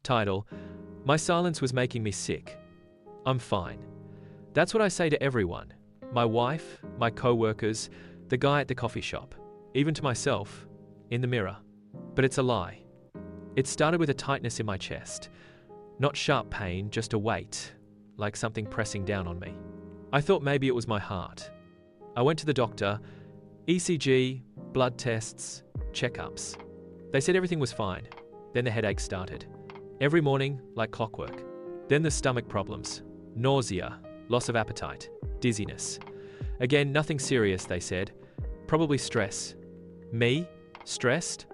Title: My silence was making me sick. I'm fine. That's what I say to everyone. My wife, my co-workers, the guy at the coffee shop, even to myself, in the mirror. But it's a lie. It started with a tightness in my chest. Not sharp pain, just a weight, like something pressing down on me. I thought maybe it was my heart. I went to the doctor, ECG, blood tests, checkups. They said everything was fine. Then the headache started. Every morning, like clockwork. Then the stomach problems, nausea, loss of appetite, dizziness. Again, nothing serious, they said. Probably stress. Me? Stressed?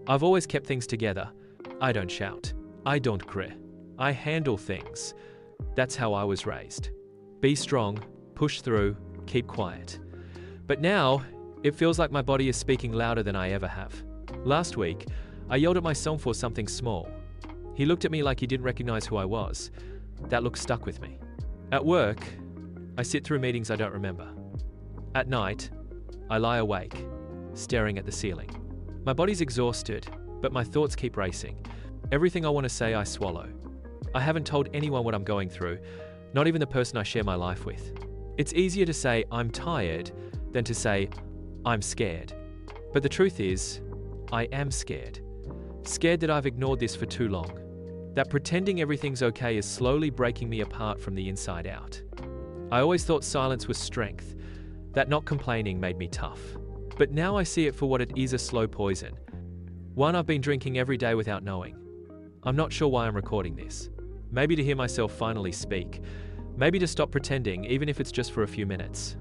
I've always kept things together. I don't shout. I don't cry. I handle things. That's how I was raised. Be strong, push through, keep quiet. But now, it feels like my body is speaking louder than I ever have. Last week, I yelled at my son for something small. He looked at me like he didn't recognize who I was. That look stuck with me. At work, I sit through meetings I don't remember. At night, I lie awake, staring at the ceiling. My body's exhausted, but my thoughts keep racing. Everything I want to say, I swallow. I haven't told anyone what I'm going through, not even the person I share my life with. It's easier to say I'm tired than to say I'm scared. But the truth is, I am scared. Scared that I've ignored this for too long. That pretending everything's okay is slowly breaking me apart from the inside out. I always thought silence was strength, that not complaining made me tough. But now I see it for what it is, a slow poison. One I've been drinking every day without knowing. I'm not sure why I'm recording this. Maybe to hear myself finally speak. Maybe to stop pretending, even if it's just for a few minutes.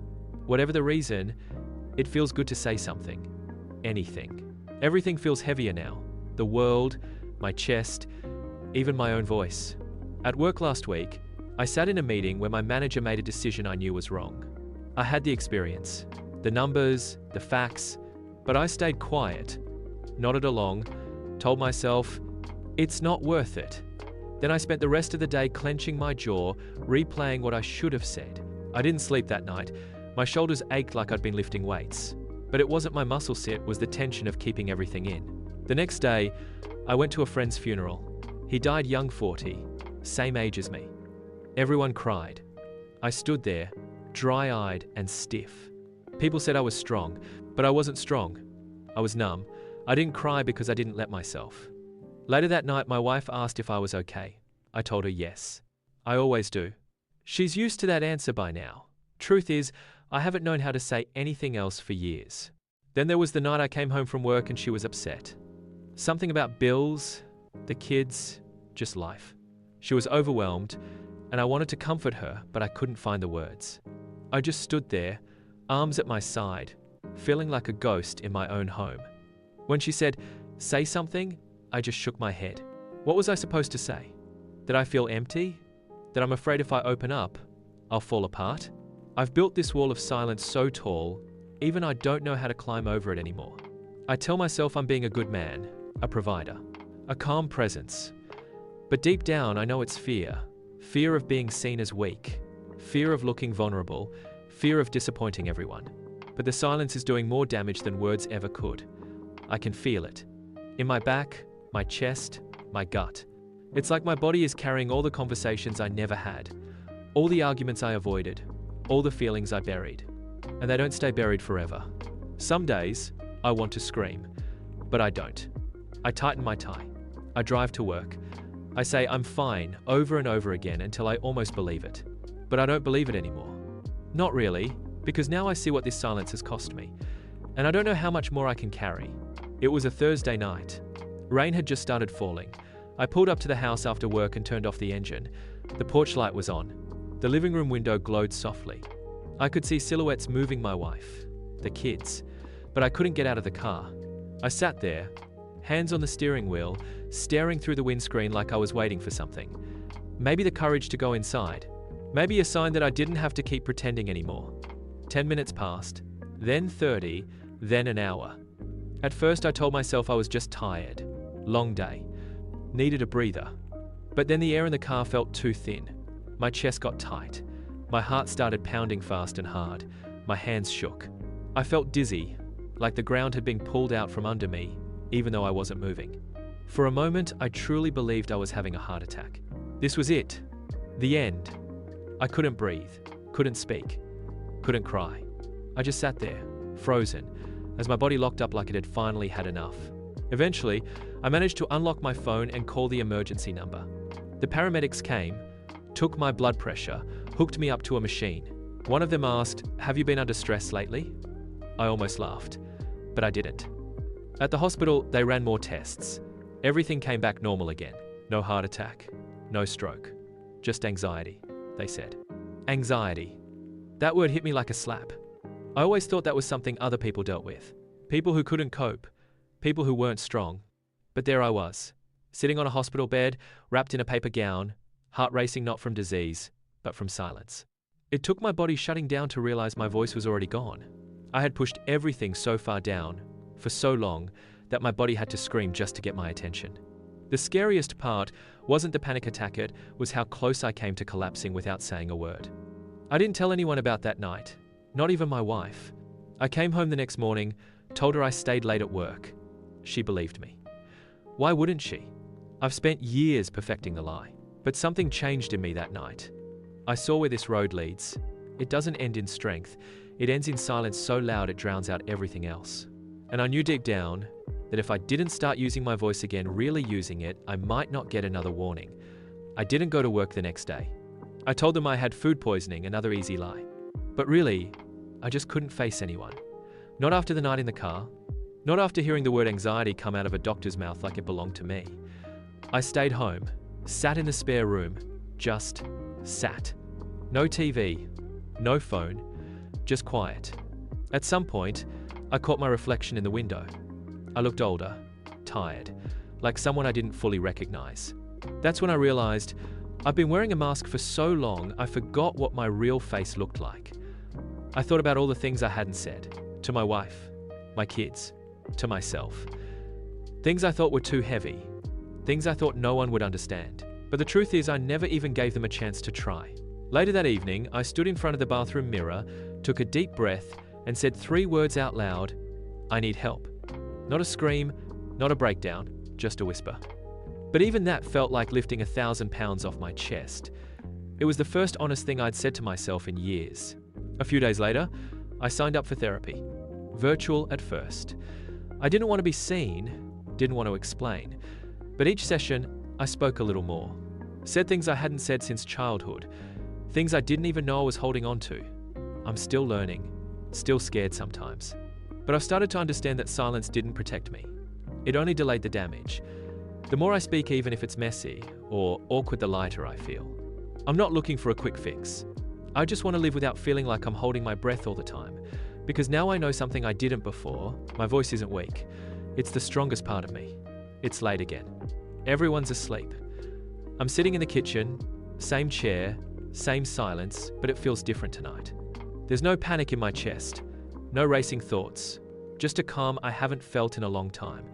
Whatever the reason, it feels good to say something. Anything. Everything feels heavier now. The world, my chest, even my own voice. At work last week, I sat in a meeting where my manager made a decision I knew was wrong. I had the experience, the numbers, the facts, but I stayed quiet, nodded along, told myself, it's not worth it. Then I spent the rest of the day clenching my jaw, replaying what I should have said. I didn't sleep that night. My shoulders ached like I'd been lifting weights. But it wasn't my muscle set, it was the tension of keeping everything in. The next day, I went to a friend's funeral. He died young, 40, same age as me. Everyone cried. I stood there, dry-eyed and stiff. People said I was strong, but I wasn't strong. I was numb. I didn't cry because I didn't let myself. Later that night, my wife asked if I was okay. I told her yes. I always do. She's used to that answer by now. Truth is, I haven't known how to say anything else for years. Then there was the night I came home from work and she was upset. Something about bills, the kids, just life. She was overwhelmed, and I wanted to comfort her, but I couldn't find the words. I just stood there, arms at my side, feeling like a ghost in my own home. When she said, "Say something," I just shook my head. What was I supposed to say? That I feel empty? That I'm afraid if I open up, I'll fall apart? I've built this wall of silence so tall, even I don't know how to climb over it anymore. I tell myself I'm being a good man, a provider, a calm presence. But deep down, I know it's fear. Fear of being seen as weak. Fear of looking vulnerable. Fear of disappointing everyone. But the silence is doing more damage than words ever could. I can feel it. In my back, my chest, my gut. It's like my body is carrying all the conversations I never had. All the arguments I avoided. All the feelings I buried. And they don't stay buried forever. Some days, I want to scream. But I don't. I tighten my tie. I drive to work. I say I'm fine over and over again until I almost believe it. But I don't believe it anymore. Not really, because now I see what this silence has cost me. And I don't know how much more I can carry. It was a Thursday night. Rain had just started falling. I pulled up to the house after work and turned off the engine. The porch light was on. The living room window glowed softly. I could see silhouettes moving, my wife, the kids, but I couldn't get out of the car. I sat there, hands on the steering wheel, staring through the windscreen like I was waiting for something. Maybe the courage to go inside. Maybe a sign that I didn't have to keep pretending anymore. 10 minutes passed, then 30, then an hour. At first I told myself I was just tired. Long day. Needed a breather. But then the air in the car felt too thin. My chest got tight. My heart started pounding fast and hard. My hands shook. I felt dizzy, like the ground had been pulled out from under me, even though I wasn't moving. For a moment, I truly believed I was having a heart attack. This was it. The end. I couldn't breathe, couldn't speak, couldn't cry. I just sat there, frozen, as my body locked up like it had finally had enough. Eventually, I managed to unlock my phone and call the emergency number. The paramedics came, took my blood pressure, hooked me up to a machine. One of them asked, "Have you been under stress lately?" I almost laughed, but I didn't. At the hospital, they ran more tests. Everything came back normal again. No heart attack, no stroke, just anxiety, they said. Anxiety. That word hit me like a slap. I always thought that was something other people dealt with. People who couldn't cope, people who weren't strong. But there I was, sitting on a hospital bed, wrapped in a paper gown, heart racing not from disease, but from silence. It took my body shutting down to realize my voice was already gone. I had pushed everything so far down, for so long, that my body had to scream just to get my attention. The scariest part wasn't the panic attack, it was how close I came to collapsing without saying a word. I didn't tell anyone about that night, not even my wife. I came home the next morning, told her I stayed late at work. She believed me. Why wouldn't she? I've spent years perfecting the lie, but something changed in me that night. I saw where this road leads. It doesn't end in strength, it ends in silence so loud it drowns out everything else. And I knew deep down that if I didn't start using my voice again, really using it, I might not get another warning. I didn't go to work the next day. I told them I had food poisoning, another easy lie. But really, I just couldn't face anyone. Not after the night in the car, not after hearing the word anxiety come out of a doctor's mouth like it belonged to me. I stayed home, sat in the spare room, just sat. No TV, no phone, just quiet. At some point, I caught my reflection in the window. I looked older, tired, like someone I didn't fully recognize. That's when I realized I've been wearing a mask for so long, I forgot what my real face looked like. I thought about all the things I hadn't said, to my wife, my kids, to myself. Things I thought were too heavy, things I thought no one would understand. But the truth is I never even gave them a chance to try. Later that evening, I stood in front of the bathroom mirror, took a deep breath, and said 3 words out loud, "I need help." Not a scream, not a breakdown, just a whisper. But even that felt like lifting 1,000 pounds off my chest. It was the first honest thing I'd said to myself in years. A few days later, I signed up for therapy. Virtual at first. I didn't want to be seen, didn't want to explain. But each session, I spoke a little more. Said things I hadn't said since childhood. Things I didn't even know I was holding on to. I'm still learning, still scared sometimes. But I've started to understand that silence didn't protect me. It only delayed the damage. The more I speak, even if it's messy or awkward, the lighter I feel. I'm not looking for a quick fix. I just want to live without feeling like I'm holding my breath all the time. Because now I know something I didn't before. My voice isn't weak. It's the strongest part of me. It's late again. Everyone's asleep. I'm sitting in the kitchen, same chair, same silence, but it feels different tonight. There's no panic in my chest. No racing thoughts, just a calm I haven't felt in a long time.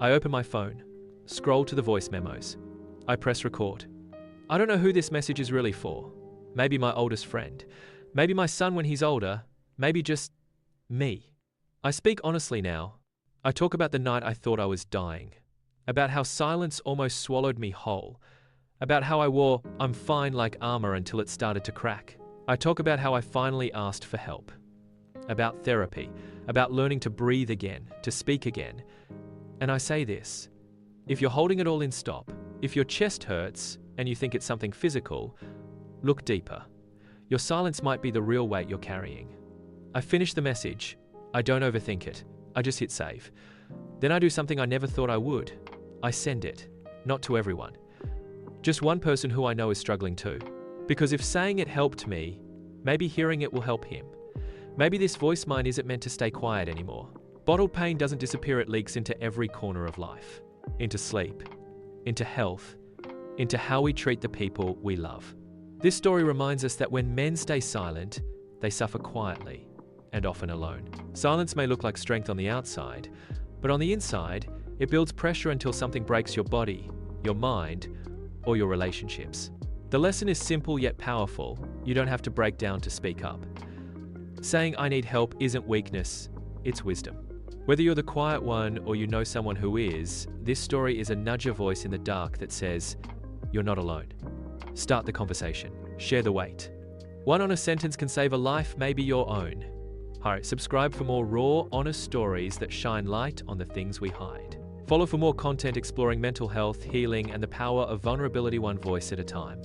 I open my phone, scroll to the voice memos. I press record. I don't know who this message is really for. Maybe my oldest friend. Maybe my son when he's older. Maybe just me. I speak honestly now. I talk about the night I thought I was dying. About how silence almost swallowed me whole. About how I wore "I'm fine" like armor until it started to crack. I talk about how I finally asked for help. About therapy, about learning to breathe again, to speak again. And I say this, if you're holding it all in, stop. If your chest hurts and you think it's something physical, look deeper. Your silence might be the real weight you're carrying. I finish the message. I don't overthink it. I just hit save. Then I do something I never thought I would. I send it, not to everyone. Just one person who I know is struggling too. Because if saying it helped me, maybe hearing it will help him. Maybe this voice mine isn't meant to stay quiet anymore. Bottled pain doesn't disappear, it leaks into every corner of life. Into sleep, into health, into how we treat the people we love. This story reminds us that when men stay silent, they suffer quietly and often alone. Silence may look like strength on the outside, but on the inside, it builds pressure until something breaks your body, your mind, or your relationships. The lesson is simple yet powerful. You don't have to break down to speak up. Saying "I need help" isn't weakness, it's wisdom. Whether you're the quiet one or you know someone who is, this story is a nudger voice in the dark that says, you're not alone. Start the conversation. Share the weight. One honest sentence can save a life, maybe your own. Alright, subscribe for more raw, honest stories that shine light on the things we hide. Follow for more content exploring mental health, healing, and the power of vulnerability one voice at a time.